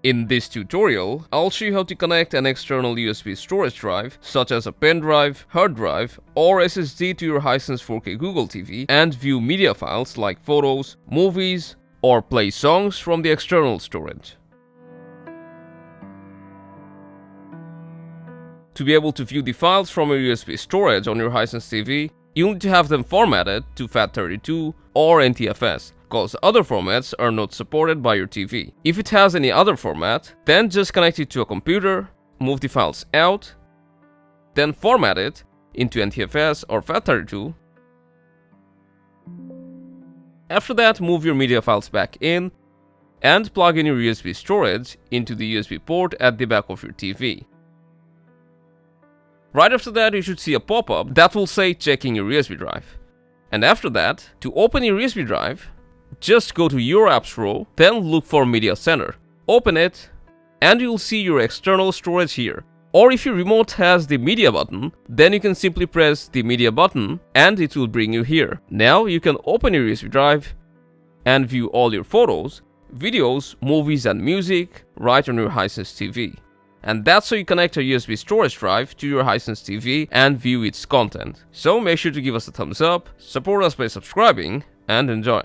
In this tutorial, I'll show you how to connect an external USB storage drive such as a pendrive, hard drive, or SSD to your Hisense 4K Google TV and view media files like photos, movies, or play songs from the external storage. To be able to view the files from your USB storage on your Hisense TV, you'll need to have them formatted to FAT32 or NTFS, because other formats are not supported by your TV. If it has any other format, then just connect it to a computer, move the files out, then format it into NTFS or FAT32. After that, move your media files back in and plug in your USB storage into the USB port at the back of your TV. Right after that, you should see a pop-up that will say checking your USB drive. And after that, to open your USB drive, just go to your apps row, then look for Media Center. Open it, and you'll see your external storage here. Or if your remote has the media button, then you can simply press the media button and it will bring you here. Now you can open your USB drive and view all your photos, videos, movies and music right on your Hisense TV. And that's how you connect a USB storage drive to your Hisense TV and view its content. So make sure to give us a thumbs up, support us by subscribing, and enjoy.